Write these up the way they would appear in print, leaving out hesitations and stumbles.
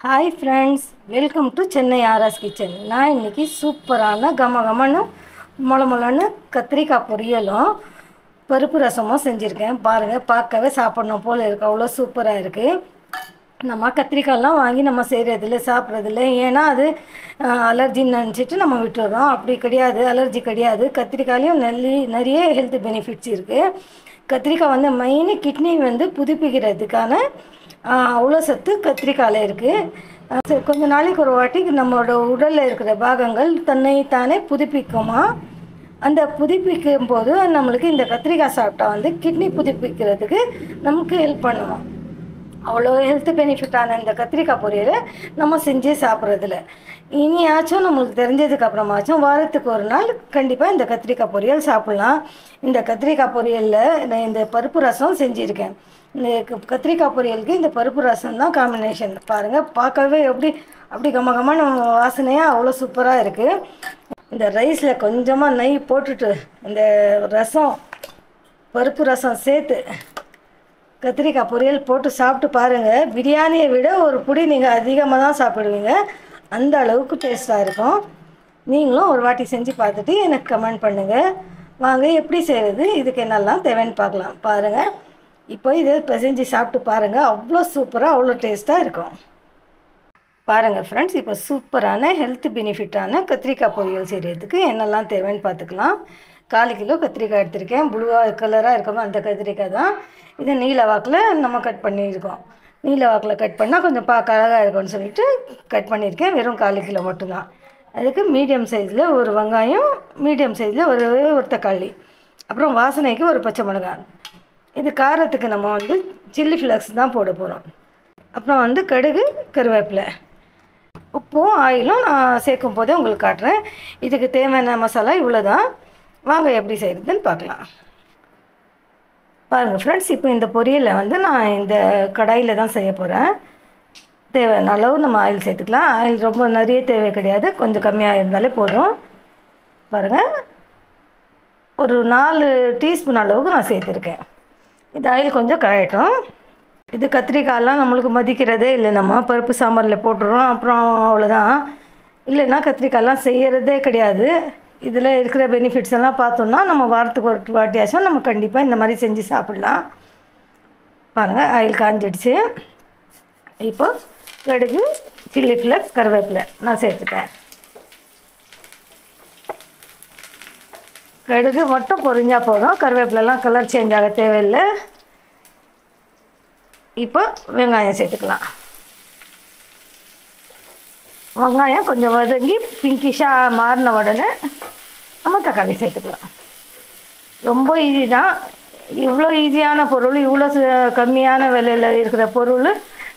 Hi friends, welcome to Chennai R S kitchen. நான் இன்றைக்கி சூப்பரான கமகமன்னு மொளமொளன்னு கத்திரிக்காய் பொரியலும் பருப்பு ரசமும் செஞ்சுருக்கேன். பாருங்கள், பார்க்கவே சாப்பிட்ணும் போல் இருக்குது, அவ்வளோ சூப்பராக இருக்குது. நம்ம கத்திரிக்காயெலாம் வாங்கி நம்ம செய்கிறதில்ல, சாப்பிட்றதில்ல. ஏன்னா அது அலர்ஜின்னு நினச்சிட்டு நம்ம விட்டுடுறோம். அப்படி கிடையாது, அலர்ஜி கிடையாது. கத்திரிக்காயிலையும் நிறைய ஹெல்த் பெனிஃபிட்ஸ் இருக்குது. கத்திரிக்காய் வந்து மெயின் கிட்னி வந்து புதுப்பிக்கிறதுக்கான அவ்வளோ சத்து கத்திரிக்காயில் இருக்குது. கொஞ்ச நாளைக்கு ஒரு வாட்டி நம்மளோட உடலில் இருக்கிற பாகங்கள் தன்னைத்தானே புதுப்பிக்குமா. அந்த புதுப்பிக்கும் போது நம்மளுக்கு இந்த கத்திரிக்காய் சாப்பிட்டா வந்து கிட்னி புதுப்பிக்கிறதுக்கு நமக்கு ஹெல்ப் பண்ணுவோம். அவ்வளோ ஹெல்த் பெனிஃபிட்டான இந்த கத்திரிக்காய் பொரியலை நம்ம செஞ்சு சாப்பிட்றதில்ல. இனியாச்சும் நம்மளுக்கு தெரிஞ்சதுக்கு அப்புறமாச்சும் வாரத்துக்கு ஒரு நாள் கண்டிப்பாக இந்த கத்திரிக்காய் பொரியல் சாப்பிட்லாம். இந்த கத்திரிக்காய் பொரியலில் நான் இந்த பருப்பு ரசம் செஞ்சுருக்கேன். இந்த கத்திரிக்காய் பொரியலுக்கு இந்த பருப்பு ரசம் தான் காம்பினேஷன். பாருங்கள், பார்க்கவே அப்படி கமகமான வாசனையாக அவ்வளோ சூப்பராக இருக்குது. இந்த ரைஸில் கொஞ்சமாக நெய் போட்டுட்டு இந்த ரசம் பருப்பு ரசம் சேர்த்து கத்திரிக்காய் பொரியல் போட்டு சாப்பிட்டு பாருங்கள். பிரியாணியை விட ஒரு புடி நீங்கள் அதிகமாக தான் சாப்பிடுவீங்க, அந்த அளவுக்கு டேஸ்ட்டாக இருக்கும். நீங்களும் ஒரு வாட்டி செஞ்சு பார்த்துட்டு எனக்கு கமெண்ட் பண்ணுங்கள். வாங்க, எப்படி செய்கிறது, இதுக்கு என்னெல்லாம் தேவைன்னு பார்க்கலாம். பாருங்கள், இப்போ இதை பிசைஞ்சு சாப்பிட்டு பாருங்கள், அவ்வளோ சூப்பராக அவ்வளோ டேஸ்ட்டாக இருக்கும். பாருங்கள் ஃப்ரெண்ட்ஸ், இப்போ சூப்பரான ஹெல்த் பெனிஃபிட்டான கத்திரிக்காய் பொரியல் செய்கிறதுக்கு என்னெல்லாம் தேவைன்னு பார்த்துக்கலாம். 1/4 கிலோ கத்திரிக்காய் எடுத்திருக்கேன். ப்ளூவாக கலராக இருக்கும் அந்த கத்திரிக்காய் தான். இதை நீல வாக்கில் நம்ம கட் பண்ணியிருக்கோம். நீல வாக்கில் கட் பண்ணால் கொஞ்சம் பார்க்க அழகாக இருக்கும்னு சொல்லிட்டு கட் பண்ணியிருக்கேன். வெறும் 1/4 கிலோ மட்டும்தான். அதுக்கு மீடியம் சைஸில் ஒரு வெங்காயம், மீடியம் சைஸில் ஒரு தக்காளி, அப்புறம் வாசனைக்கு ஒரு பச்சை மிளகாய். இது காரத்துக்கு நம்ம வந்து சில்லி ஃப்ளக்ஸ் தான் போட போகிறோம். அப்புறம் வந்து கடுகு, கருவேப்பிலை, உப்பும் ஆயிலும் நான் சேர்க்கும் போதே உங்களுக்கு காட்டுறேன். இதுக்கு தேவையான மசாலா இவ்வளோ தான். வாங்க எப்படி செய்கிறதுன்னு பார்க்கலாம். பாருங்கள் ஃப்ரெண்ட்ஸ், இப்போ இந்த பொரியலை வந்து நான் இந்த கடாயில் தான் செய்ய போகிறேன். தேவையான அளவு நம்ம ஆயில் சேர்த்துக்கலாம். ஆயில் ரொம்ப நிறைய தேவை கிடையாது, கொஞ்சம் கம்மியாக இருந்தாலே போதும். பாருங்கள், ஒரு 4 டீஸ்பூன் அளவுக்கு நான் சேர்த்துருக்கேன். இந்த ஆயில் கொஞ்சம் காயட்டும். இது கத்திரிக்காயெல்லாம் நம்மளுக்கு மதிக்கிறதே இல்லை, நம்ம பருப்பு சாம்பாரில் போட்டுடுறோம், அப்புறம் அவ்வளோதான். இல்லைன்னா கத்திரிக்காயெல்லாம் செய்கிறதே கிடையாது. இதில் இருக்கிற பெனிஃபிட்ஸ் எல்லாம் பார்த்தோம்னா நம்ம வாரத்துக்கு ஒரு வாட்டியாச்சும் நம்ம கண்டிப்பாக இந்த மாதிரி செஞ்சு சாப்பிட்லாம். பாருங்கள், ஆயில் காஞ்சிடுச்சு. இப்போ கடுகு, சில்லி ஃப்ளக்ஸ், கருவேப்பிலை நான் சேர்த்துட்டேன். கடுகு மட்டும் பொரிஞ்சால் போதும், கருவேப்பிலெலாம் கலர் சேஞ்ச் ஆக தேவையில்லை. இப்போ வெங்காயம் சேர்த்துக்கலாம். வெங்காயம் கொஞ்சம் வதங்கி பிங்கிஷாக மாறின உடனே நம்ம தக்காளி சேர்த்துக்கலாம். ரொம்ப ஈஸி தான். இவ்வளோ ஈஸியான பொருள், இவ்வளோ கம்மியான விலையில் இருக்கிற பொருள்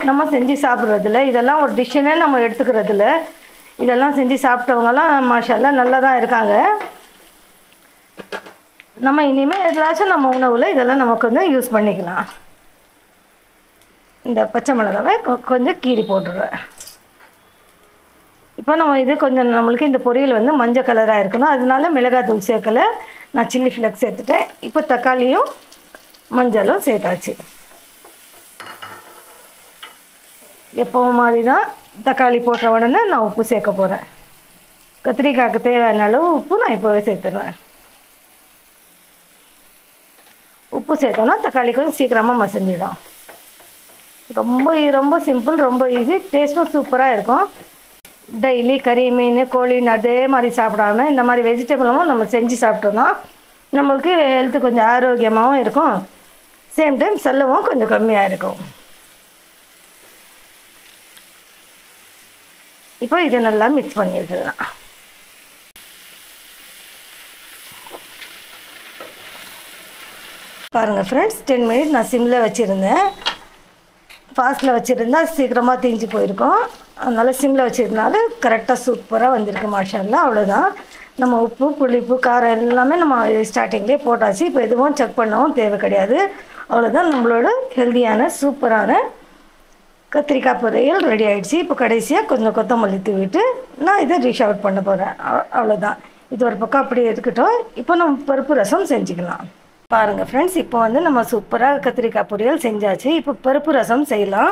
நம்ம செஞ்சு சாப்பிட்றதில்ல. இதெல்லாம் ஒரு டிஷ்ஷனே நம்ம எடுத்துக்கிறதில்ல. இதெல்லாம் செஞ்சு சாப்பிட்டவங்கலாம் மாஷாஅல்லாஹ் நல்லா தான் இருக்காங்க. நம்ம இனிமேல் எதாச்சும் நம்ம உணவில் இதெல்லாம் நம்ம கொஞ்சம் யூஸ் பண்ணிக்கலாம். இந்த பச்சை மிளகாவை கொஞ்சம் கீறி போட்டுருவேன். இப்போ நம்ம இது கொஞ்சம் நம்மளுக்கு இந்த பொரியல் வந்து மஞ்சள் கலராக இருக்கணும், அதனால மிளகாத்தூள் சேர்க்கலை, நான் சில்லி ஃப்ளக்ஸ் சேர்த்துட்டேன். இப்போ தக்காளியும் மஞ்சளும் சேர்த்தாச்சு. எப்போவும் மாதிரி தான் தக்காளி போட்ட உடனே நான் உப்பு சேர்க்க போகிறேன். கத்திரிக்காய்க்கு தேவையான அளவு உப்பு நான் இப்போவே சேர்த்துடுவேன். உப்பு சேர்த்தோன்னா தக்காளி கொஞ்சம் சீக்கிரமாக மசிஞ்சிடும். ரொம்ப சிம்பிள், ரொம்ப ஈஸி, டேஸ்ட்டும் சூப்பராக இருக்கும். டெய்லி கறி, மீன், கோழின்னு அதே மாதிரி சாப்பிடாம இந்த மாதிரி வெஜிடபிளும் நம்ம செஞ்சு சாப்பிட்டோம்னா நம்மளுக்கு ஹெல்த்து கொஞ்சம் ஆரோக்கியமாகவும் இருக்கும், சேம் டைம் செலவும் கொஞ்சம் கம்மியாக இருக்கும். இப்போ இதை நல்லா மிக்ஸ் பண்ணி வச்சிடலாம். பாருங்கள் ஃப்ரெண்ட்ஸ், 10 மினிட் நான் சிம்மில் வச்சுருந்தேன். ஃபாஸ்ட்டில் வச்சுருந்தா சீக்கிரமாக தீஞ்சு போயிருக்கோம். அதனால் சிம்மில் வச்சுருந்தனால கரெக்டாக சூப்பராக வந்திருக்கு மாஷாஅல்லாஹ். அவ்வளோதான். நம்ம உப்பு, புளிப்பு, காரம் எல்லாமே நம்ம ஸ்டார்டிங்லேயே போட்டாச்சு. இப்போ எதுவும் செக் பண்ணவும் தேவை கிடையாது. அவ்வளோதான், நம்மளோட ஹெல்தியான சூப்பரான கத்திரிக்காய் பொரியல் ரெடி ஆகிடுச்சு. இப்போ கடைசியாக கொஞ்சம் கொத்தமல்லி தூவிட்டு நான் இதை டிஷ் அவுட் பண்ண போகிறேன். அவ்வளோதான். இது ஒரு பக்கம் அப்படியே இருக்கட்டும். இப்போ நம்ம பருப்பு ரசம் செஞ்சுக்கலாம். பாருங்கள் ஃப்ரெண்ட்ஸ், இப்போ வந்து நம்ம சூப்பராக கத்திரிக்காய் பொரியல் செஞ்சாச்சு. இப்போ பருப்பு ரசம் செய்யலாம்.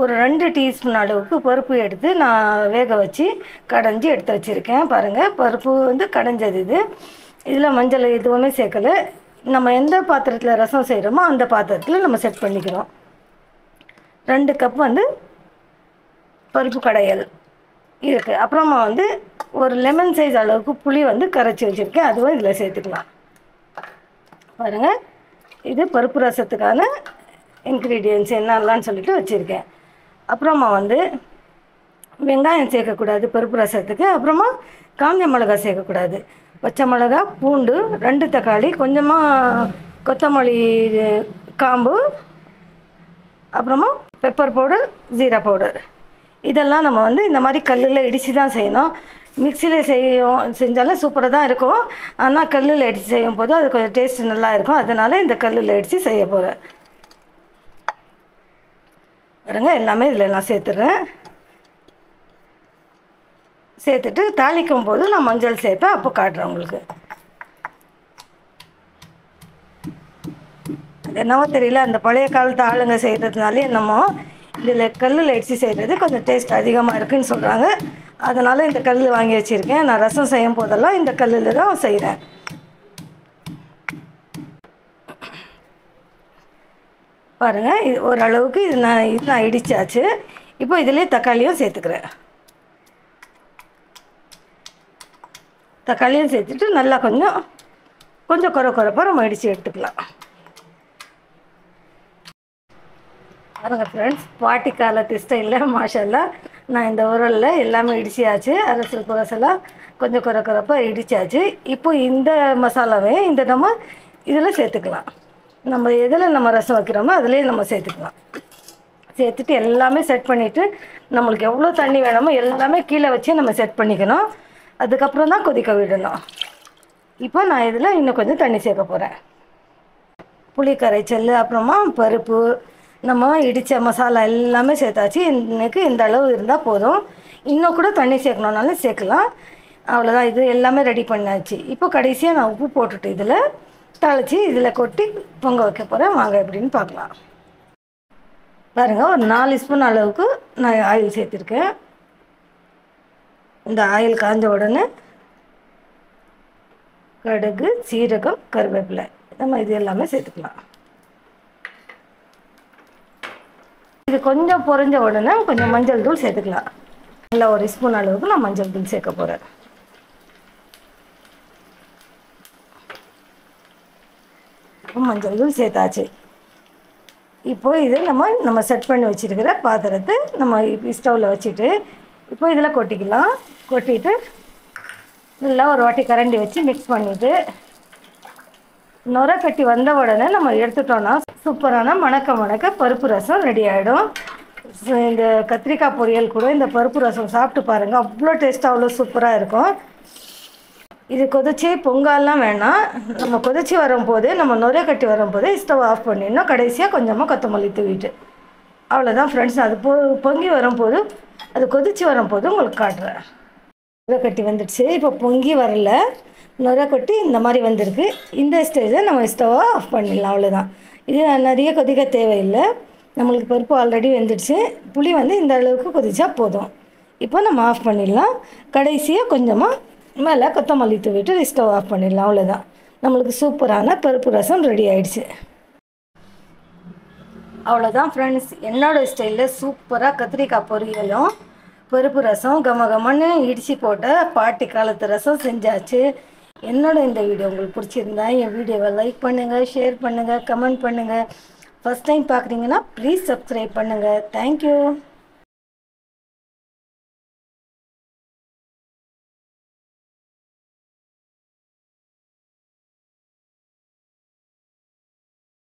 ஒரு 2 டீஸ்பூன் அளவுக்கு பருப்பு எடுத்து நான் வேக வச்சு கடைஞ்சி எடுத்து வச்சுருக்கேன். பாருங்கள், பருப்பு வந்து கடைஞ்சது இது. இதில் மஞ்சள் எதுவுமே சேர்க்கலை. நம்ம எந்த பாத்திரத்தில் ரசம் செய்கிறோமோ அந்த பாத்திரத்தில் நம்ம செட் பண்ணிக்கிறோம். 2 கப் வந்து பருப்பு கடையல் இருக்குது. அப்புறமா வந்து ஒரு லெமன் சைஸ் அளவுக்கு புளி வந்து கரைச்சி வச்சுருக்கேன், அதுவும் இதில் சேர்த்துக்கலாம். பாருங்கள், இது பருப்பு ரசத்துக்கான இன்க்ரீடியன்ட்ஸ் என்னெல்லாம்னு சொல்லிட்டு வச்சுருக்கேன். அப்புறமா வந்து வெங்காயம் சேர்க்கக்கூடாது பருப்பு ரசத்துக்கு. அப்புறமா காஞ்ச மிளகா சேர்க்கக்கூடாது. பச்சை மிளகா, பூண்டு, 2 தக்காளி, கொஞ்சமாக கொத்தமல்லி காம்பு, அப்புறமா பெப்பர் பவுடர், ஜீரா பவுடர். இதெல்லாம் நம்ம வந்து இந்த மாதிரி கல்லில் இடித்து தான் செய்யணும். மிக்சியில் செஞ்சாலும் சூப்பராக தான் இருக்கும். ஆனால் கல்லில் இடித்து செய்யும் போது அது கொஞ்சம் டேஸ்ட் நல்லா இருக்கும். அதனால் இந்த கல்லில் இடித்து செய்ய போகிறேன். பாருங்க, எல்லாமே இதில் நான் சேர்த்துறேன். சேர்த்துட்டு தாளிக்கும் போது நான் மஞ்சள் சேர்ப்பேன், அப்போ காட்டுறேன் உங்களுக்கு. என்னவோ தெரியல, அந்த பழைய காலத்து ஆளுங்க செய்கிறதுனாலே என்னமோ இதில் கல்லில் இடித்து செய்கிறது கொஞ்சம் டேஸ்ட் அதிகமாக இருக்குதுன்னு சொல்கிறாங்க. அதனால் இந்த கல் வாங்கி வச்சுருக்கேன். நான் ரசம் செய்யும் போதெல்லாம் இந்த கல்லில் தான் செய்கிறேன். பாருங்கள், இது ஓரளவுக்கு இது நான் இடித்தாச்சு. இப்போ இதிலே தக்காளியும் சேர்த்துக்கிறேன். தக்காளியும் சேர்த்துட்டு நல்லா கொஞ்சம் குறைப்பாக நம்ம இடித்து எடுத்துக்கலாம். பாருங்கள் ஃப்ரெண்ட்ஸ், பாட்டி காலத்து ஸ்டைலில் மாஷல்லா நான் இந்த உரலில் எல்லாமே இடிச்சியாச்சு. அரசல் புரசலாக கொஞ்சம் குறைப்பாக இடித்தாச்சு. இப்போ இந்த மசாலாவே நம்ம இதில் சேர்த்துக்கலாம். நம்ம எதில் நம்ம ரசம் வைக்கிறோமோ அதுலேயே நம்ம சேர்த்துக்கலாம். சேர்த்துட்டு எல்லாமே செட் பண்ணிவிட்டு நம்மளுக்கு எவ்வளோ தண்ணி வேணுமோ எல்லாமே கீழே வச்சு நம்ம செட் பண்ணிக்கணும். அதுக்கப்புறம் தான் கொதிக்க விடணும். இப்போ நான் இதில் இன்னும் கொஞ்சம் தண்ணி சேர்க்க போகிறேன். புளி கரைச்சல், அப்புறமா பருப்பு, நம்ம இடித்த மசாலா எல்லாமே சேர்த்தாச்சு. இன்னைக்கு இந்த அளவு இருந்தால் போதும். இன்னும் கூட தண்ணி சேர்க்கணுன்னாலும் சேர்க்கலாம். அவ்வளோதான், இது எல்லாமே ரெடி பண்ணாச்சு. இப்போ கடைசியாக நான் உப்பு போட்டுட்டு இதில் தாளித்து இதில் கொட்டி பொங்க வைக்க போகிறேன். வாங்க எப்படின்னு பார்க்கலாம். பாருங்கள், ஒரு 4 ஸ்பூன் அளவுக்கு நான் ஆயில் சேர்த்துருக்கேன். இந்த ஆயில் காஞ்ச உடனே கடுகு, சீரகம், கருவேப்பிலை நம்ம இது எல்லாமே சேர்த்துக்கலாம். இது கொஞ்சம் பொரிஞ்ச உடனே கொஞ்சம் மஞ்சள் தூள் சேர்த்துக்கலாம். நல்லா 1 ஸ்பூன் அளவுக்கு நான் மஞ்சள் தூள் சேர்க்க போகிறேன். மஞ்சள் தூள் சேர்த்தாச்சு. இப்போ இது நம்ம செட் பண்ணி வச்சுருக்கிற பாத்திரத்தை நம்ம ஸ்டவ்வில் வச்சுட்டு இப்போ இதில் கொட்டிக்கலாம். கொட்டிட்டு நல்லா ஒரு வாட்டி கரண்டி வச்சு மிக்ஸ் பண்ணிவிட்டு நுரை கட்டி வந்த உடனே நம்ம எடுத்துட்டோன்னா சூப்பரான மணக்க பருப்பு ரசம் ரெடி ஆகிடும். இந்த கத்திரிக்காய் பொரியல் கூட இந்த பருப்பு ரசம் சாப்பிட்டு பாருங்கள், அவ்வளோ டேஸ்ட்டாக அவ்வளோ சூப்பராக இருக்கும். இது கொதிச்சு பொங்கல்லாம் வேணாம். நம்ம கொதிச்சு வரும்போது நம்ம நுரை கட்டி வரும்போது ஸ்டவ் ஆஃப் பண்ணிடணும். கடைசியாக கொஞ்சமாக கொத்தமல்லி தூவிட்டு அவ்வளோதான் ஃப்ரெண்ட்ஸ். அது பொங்கி வரும்போது, அது கொதிச்சு வரும்போது உங்களுக்கு காட்டுறேன். நுரை கட்டி வந்துடுச்சு. இப்போ பொங்கி வரல, நுரை கட்டி இந்த மாதிரி வந்திருக்கு. இந்த ஸ்டேஜில் நம்ம ஸ்டவ்வை ஆஃப் பண்ணிடலாம். அவ்வளோதான். இது நிறைய கொதிக்க தேவையில்லை. நம்மளுக்கு பருப்பு ஆல்ரெடி வெந்துடுச்சு. புளி வந்து இந்த அளவுக்கு கொதிச்சா போதும். இப்போ நம்ம ஆஃப் பண்ணிடலாம். கடைசியாக கொஞ்சமாக மேலே கொத்தமல்லி தூவிட்டு ஸ்டவ் ஆஃப் பண்ணிடலாம். அவ்வளோதான், நம்மளுக்கு சூப்பரான பருப்பு ரசம் ரெடி ஆகிடுச்சு. அவ்வளோதான் ஃப்ரெண்ட்ஸ், என்னோடய ஸ்டைலில் சூப்பராக கத்திரிக்காய் பொரியலும் பருப்பு ரசம் கமன்னு இடித்து போட்ட பாட்டி காலத்து ரசம் செஞ்சாச்சு. என்னோட இந்த வீடியோ உங்களுக்கு பிடிச்சிருந்தா என் வீடியோவை லைக் பண்ணுங்கள், ஷேர் பண்ணுங்கள், கமெண்ட் பண்ணுங்கள். ஃபஸ்ட் டைம் பார்க்குறீங்கன்னா ப்ளீஸ் சப்ஸ்கிரைப் பண்ணுங்கள். தேங்க்யூ.